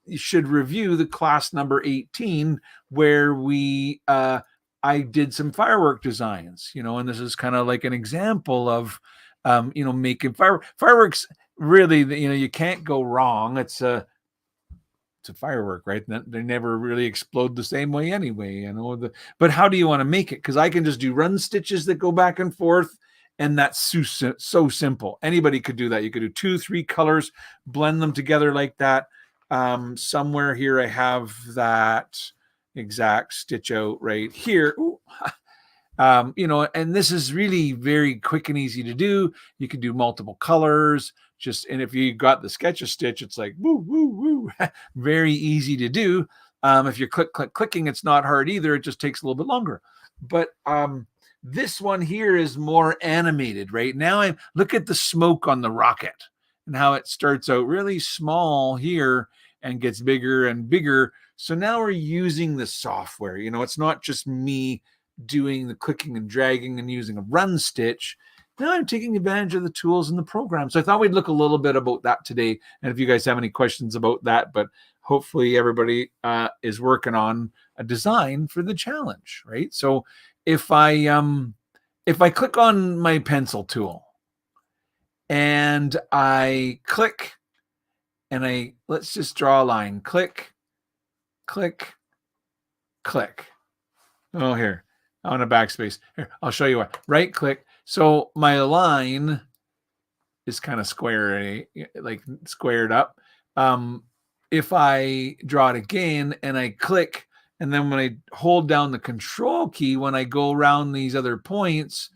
You should review the class number 18, where I did some firework designs, and this is kind of like an example of, making fireworks. Really, you can't go wrong. It's a firework, right? They never really explode the same way anyway, but how do you want to make it? Because I can just do run stitches that go back and forth, and that's so simple. Anybody could do that. You could do 2-3 colors, blend them together like that. Somewhere here I have that exact stitch out right here. And this is really very quick and easy to do. You can do multiple colors, and if you got the sketch a stitch, it's like woo woo woo, very easy to do. If you're clicking, it's not hard either. It just takes a little bit longer. But this one here is more animated. Right now, I look at the smoke on the rocket and how it starts out really small here and gets bigger and bigger. So now we're using the software. It's not just me doing the clicking and dragging and using a run stitch. Now I'm taking advantage of the tools in the program. So I thought we'd look a little bit about that today. And if you guys have any questions about that, but hopefully everybody is working on a design for the challenge, right? So if I click on my pencil tool and I click, and let's just draw a line. Click, click, click. Oh, here, on a backspace. Here, I'll show you what. Right click. So my line is kind of square, like squared up. If I draw it again and I click, and then when I hold down the control key, when I go around these other points,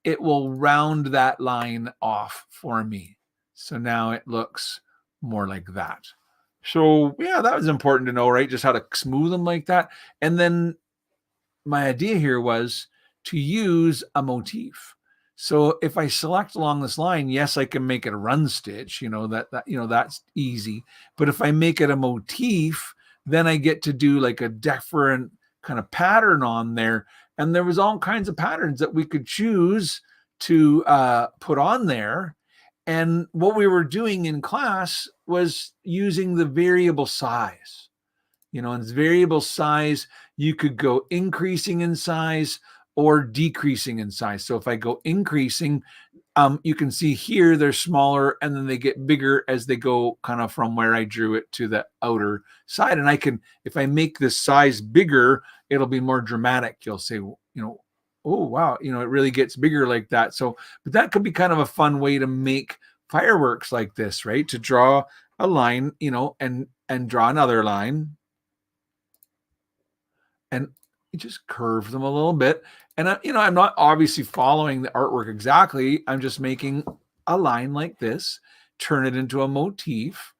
it will round that line off for me. So now it looks more like that. So yeah, that was important to know, right? Just how to smooth them like that. And then my idea here was to use a motif. So if I select along this line, yes, I can make it a run stitch, that's easy. But if I make it a motif, then I get to do like a different kind of pattern on there. And there was all kinds of patterns that we could choose to put on there. And what we were doing in class was using the variable size. In variable size, you could go increasing in size, or decreasing in size. So if I go increasing, you can see here they're smaller and then they get bigger as they go kind of from where I drew it to the outer side. And I can, if I make this size bigger, it'll be more dramatic. You'll say, oh, wow, it really gets bigger like that. So, but that could be kind of a fun way to make fireworks like this, right? To draw a line, and draw another line, and you just curve them a little bit. And I'm not obviously following the artwork exactly. I'm just making a line like this, turn it into a motif.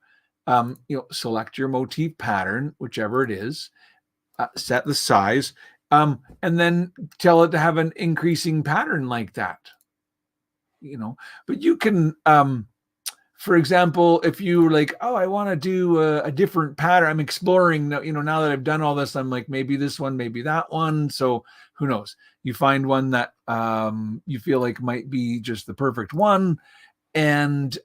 Select your motif pattern, whichever it is, set the size, and then tell it to have an increasing pattern like that. But you can, for example, if you were like, oh, I want to do a different pattern, I'm exploring now, now that I've done all this, I'm like, maybe this one, maybe that one. So who knows? You find one that you feel like might be just the perfect one, and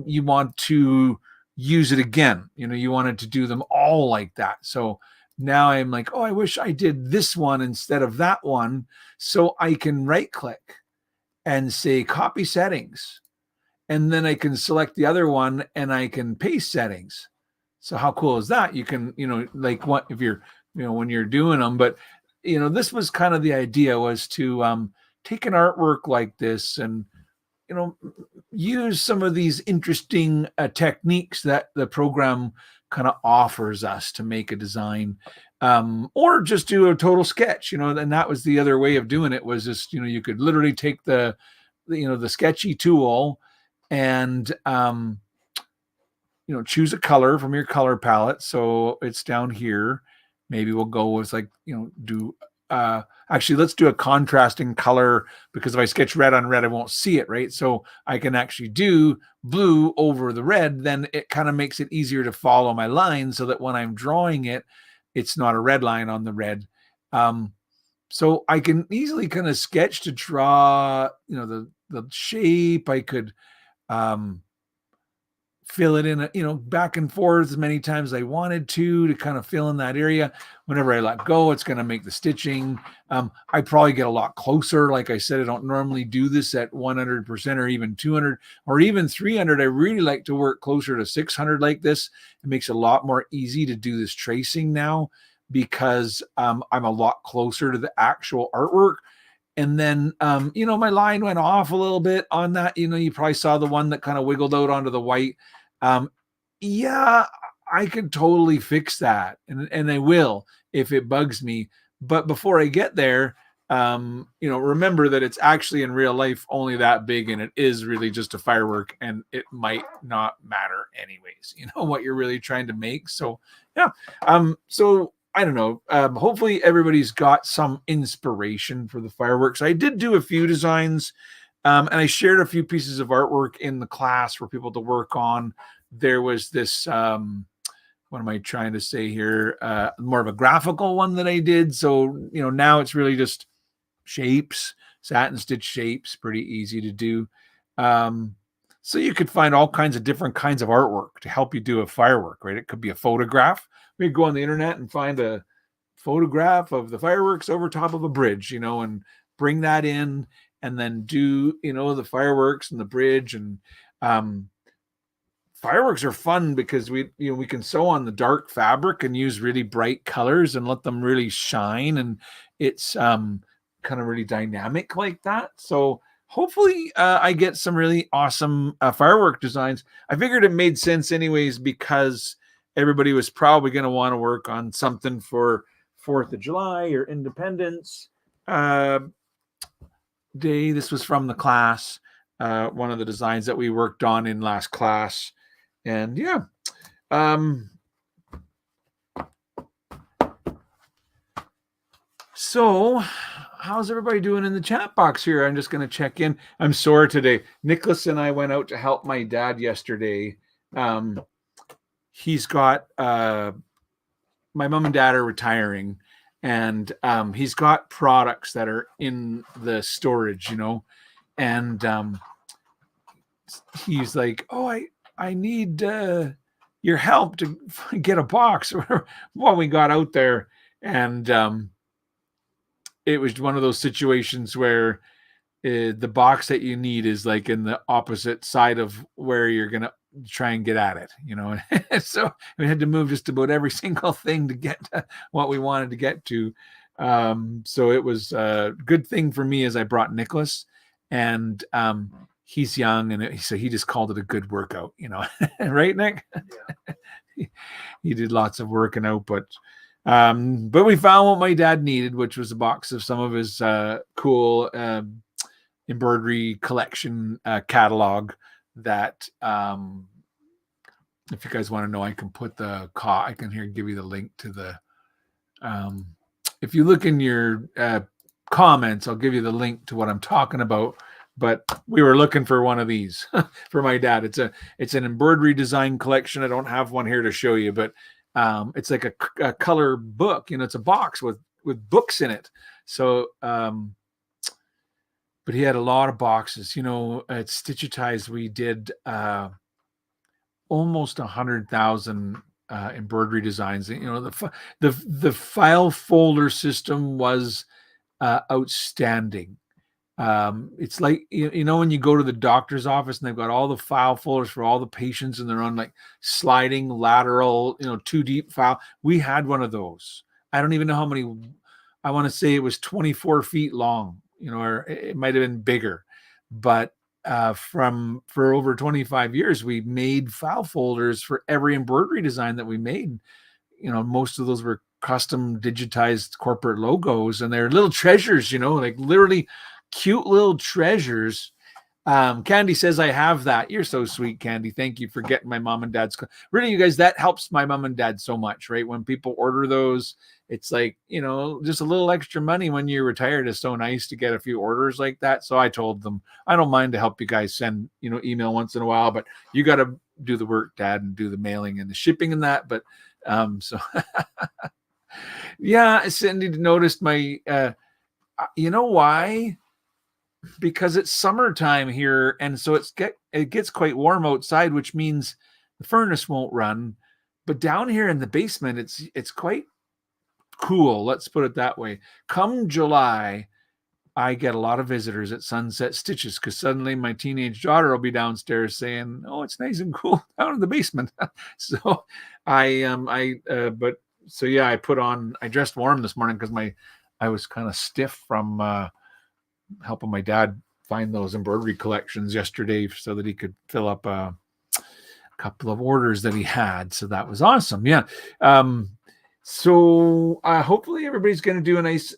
you want to use it again. You wanted to do them all like that. So now I'm like, oh, I wish I did this one instead of that one. So I can right click and say copy settings. And then I can select the other one and I can paste settings. So how cool is that? You can, like what if you're, when you're doing them, but this was kind of the idea, was to take an artwork like this and, use some of these interesting techniques that the program kind of offers us to make a design, or just do a total sketch, and that was the other way of doing it, was just, you could literally take the sketchy tool and choose a color from your color palette. So it's down here. Maybe we'll go with actually let's do a contrasting color, because if I sketch red on red, I won't see it, right? So I can actually do blue over the red. Then it kind of makes it easier to follow my line, so that when I'm drawing it, it's not a red line on the red. So I can easily kind of sketch to draw, the shape. I could fill it in, back and forth as many times as I wanted to kind of fill in that area. Whenever I let go, it's going to make the stitching. I probably get a lot closer. Like I said, I don't normally do this at 100% or even 200 or even 300. I really like to work closer to 600 like this. It makes it a lot more easy to do this tracing now, because I'm a lot closer to the actual artwork. And then, my line went off a little bit on that. You probably saw the one that kind of wiggled out onto the white. Yeah, I could totally fix that. And I will, if it bugs me. But before I get there, remember that it's actually in real life only that big, and it is really just a firework, and it might not matter anyways, what you're really trying to make. So, yeah. So I don't know. Hopefully everybody's got some inspiration for the fireworks. I did do a few designs, and I shared a few pieces of artwork in the class for people to work on. There was this, what am I trying to say here? More of a graphical one that I did. So, now it's really just shapes, satin stitch shapes, pretty easy to do. So you could find all kinds of different kinds of artwork to help you do a firework, right? It could be a photograph. We could go on the internet and find a photograph of the fireworks over top of a bridge, and bring that in, and then do, the fireworks and the bridge. And fireworks are fun because we can sew on the dark fabric and use really bright colors and let them really shine. And it's kind of really dynamic like that. So hopefully I get some really awesome firework designs. I figured it made sense anyways, because everybody was probably going to want to work on something for 4th of July or Independence Day. This was from the class, one of the designs that we worked on in last class. And yeah. So how's everybody doing in the chat box here? I'm just going to check in. I'm sore today. Nicholas and I went out to help my dad yesterday. He's got, my mom and dad are retiring, and he's got products that are in the storage, and he's like, oh, I need your help to get a box. Well, we got out there, and it was one of those situations where the box that you need is like in the opposite side of where you're going to try and get at it, you know. So we had to move just about every single thing to get to what we wanted to get to. So it was a good thing for me as I brought Nicholas, and he's young, and so he just called it a good workout, you know. Right, Nick? Yeah. He did lots of working out, but we found what my dad needed, which was a box of some of his cool embroidery collection catalog that if you guys want to know, I can put I can here give you the link to the if you look in your comments, I'll give you the link to what I'm talking about. But we were looking for one of these for my dad. It's an embroidery design collection. I don't have one here to show you, but it's like a color book. You know, it's a box with books in it. So but he had a lot of boxes. You know, at Stitchitize, we did almost 100,000 embroidery designs. You know, the file folder system was outstanding. It's like, you know, when you go to the doctor's office and they've got all the file folders for all the patients and they're on like sliding lateral, you know, 2 deep file. We had one of those. I don't even know how many. I want to say it was 24 feet long, you know, or it might have been bigger, but for over 25 years, we made file folders for every embroidery design that we made. You know, most of those were custom digitized corporate logos, and they're little treasures, you know, like literally cute little treasures. Candy says, I have that. You're so sweet, Candy. Thank you for getting my mom and dad's. Really, you guys, that helps my mom and dad so much, right? When people order those, it's like, you know, just a little extra money when you're retired is so nice to get a few orders like that. So I told them, I don't mind to help you guys send, you know, email once in a while, but you got to do the work, Dad, and do the mailing and the shipping and that. But so yeah, Cindy noticed my, you know why? Because it's summertime here, and so it gets quite warm outside, which means the furnace won't run. But down here in the basement, it's quite cool. Let's put it that way. Come July, I get a lot of visitors at Sunset Stitches because suddenly my teenage daughter will be downstairs saying, "Oh, it's nice and cool down in the basement." So but so yeah, I dressed warm this morning because I was kind of stiff from helping my dad find those embroidery collections yesterday so that he could fill up a couple of orders that he had. So that was awesome. Yeah. So hopefully everybody's going to do a nice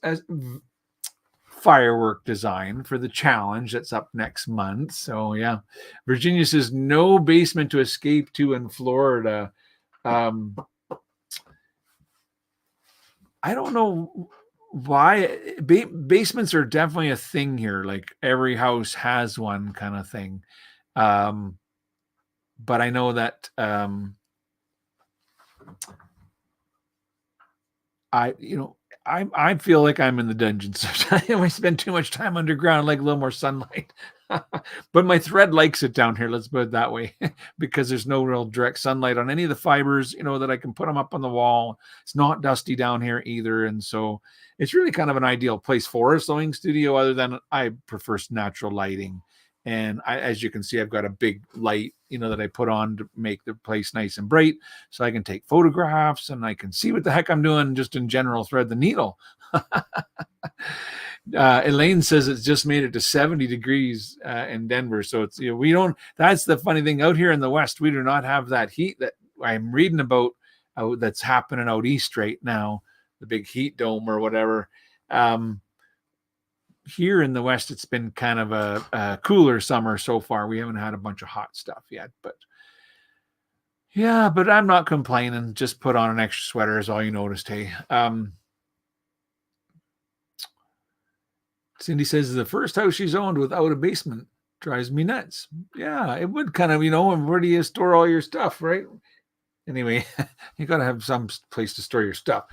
firework design for the challenge that's up next month. So yeah, Virginia says no basement to escape to in Florida. I don't know why. Basements are definitely a thing here. Like every house has one kind of thing. But I know that I feel like I'm in the dungeons. I spend too much time underground, like a little more sunlight. But my thread likes it down here. Let's put it that way, because there's no real direct sunlight on any of the fibers, you know, that I can put them up on the wall. It's not dusty down here either. And so it's really kind of an ideal place for a sewing studio, other than I prefer natural lighting. And as you can see, I've got a big light, you know, that I put on to make the place nice and bright, so I can take photographs and I can see what the heck I'm doing just in general, thread the needle. Elaine says it's just made it to 70 degrees in Denver. So it's, you know, we don't, that's the funny thing out here in the West. We do not have that heat that I'm reading about that's happening out East right now, the big heat dome or whatever. Here in the West, it's been kind of a cooler summer so far. We haven't had a bunch of hot stuff yet, but yeah, but I'm not complaining. Just put on an extra sweater is all you noticed. Hey, Cindy says the first house she's owned without a basement drives me nuts. Yeah, it would kind of, you know, and where do you store all your stuff, right? Anyway, you got to have some place to store your stuff.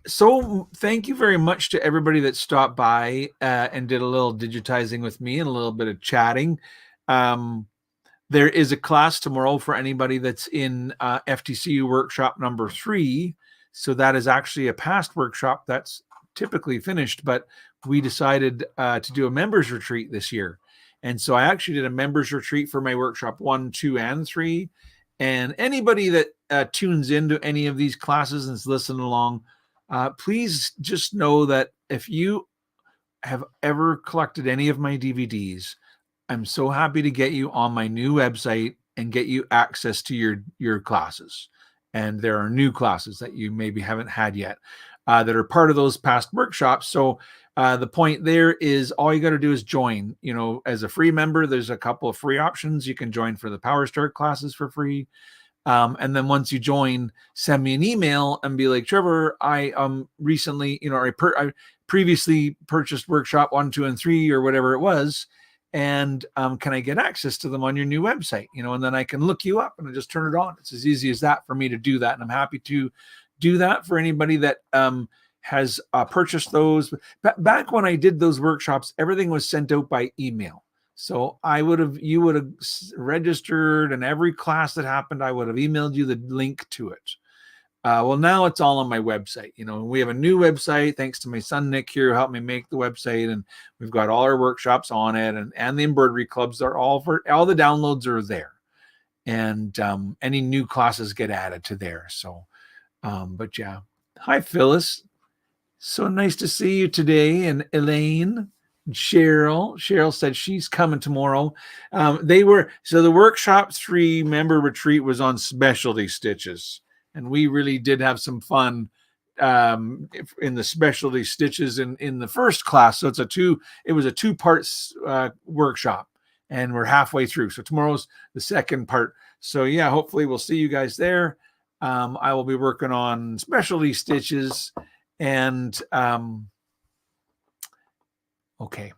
So thank you very much to everybody that stopped by and did a little digitizing with me and a little bit of chatting. There is a class tomorrow for anybody that's in FTCU workshop number 3. So that is actually a past workshop that's typically finished, but we decided to do a members retreat this year. And so I actually did a members retreat for my workshop 1, 2, and 3. And anybody that tunes into any of these classes and is listening along, please just know that if you have ever collected any of my DVDs, I'm so happy to get you on my new website and get you access to your classes. And there are new classes that you maybe haven't had yet that are part of those past workshops. So the point there is all you got to do is join. You know, as a free member, there's a couple of free options. You can join for the Power Start classes for free. And then once you join, send me an email and be like, Trevor, I recently, I previously purchased workshop 1, 2, and 3 or whatever it was. And can I get access to them on your new website? And then I can look you up and I just turn it on. It's as easy as that for me to do that. And I'm happy to do that for anybody that has purchased those. Back when I did those workshops, everything was sent out by email. So you would have registered, and every class that happened, I would have emailed you the link to it. Well, now it's all on my website. We have a new website thanks to my son Nick here who helped me make the website, and we've got all our workshops on it, and the embroidery clubs are all the downloads are there, and any new classes get added to there. So, but yeah, hi Phyllis, so nice to see you today, and Elaine. Cheryl said she's coming tomorrow. The workshop 3 member retreat was on specialty stitches. And we really did have some fun in the specialty stitches in the first class. So it was a 2-part workshop, and we're halfway through. So tomorrow's the second part. So yeah, hopefully we'll see you guys there. I will be working on specialty stitches and okay.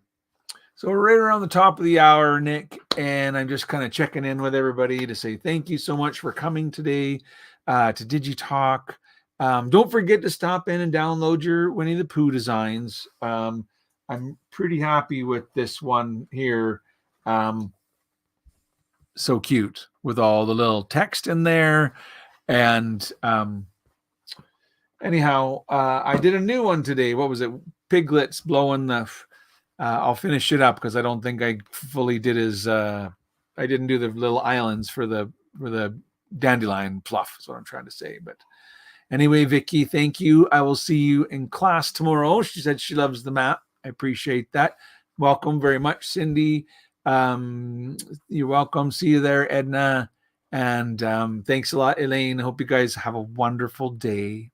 So we're right around the top of the hour, Nick, and I'm just kind of checking in with everybody to say thank you so much for coming today to Digi-Talk. Don't forget to stop in and download your Winnie the Pooh designs. I'm pretty happy with this one here. So cute with all the little text in there. And anyhow, I did a new one today. What was it? Piglets blowing the... I'll finish it up because I don't think I fully did I didn't do the little islands for the dandelion fluff. That's what I'm trying to say. But anyway, Vicky, thank you. I will see you in class tomorrow. She said she loves the map. I appreciate that. Welcome very much, Cindy. You're welcome. See you there, Edna. And thanks a lot, Elaine. I hope you guys have a wonderful day.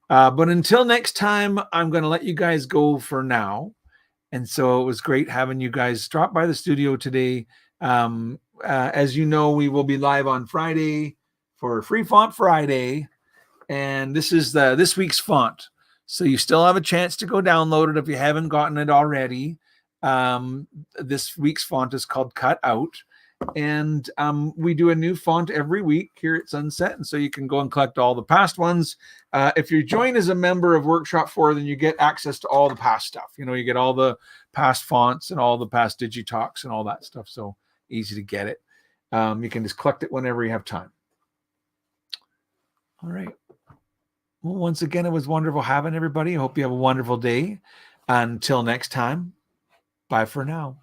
But until next time, I'm going to let you guys go for now. And so it was great having you guys drop by the studio today. As you know, we will be live on Friday for Free Font Friday. And this is this week's font. So you still have a chance to go download it if you haven't gotten it already. This week's font is called Cut Out. And we do a new font every week here at Sunset. And so you can go and collect all the past ones. If you join as a member of Workshop 4, then you get access to all the past stuff. You get all the past fonts and all the past Digi-Talks and all that stuff. So easy to get it. You can just collect it whenever you have time. All right. Well, once again, it was wonderful having everybody. I hope you have a wonderful day. Until next time, bye for now.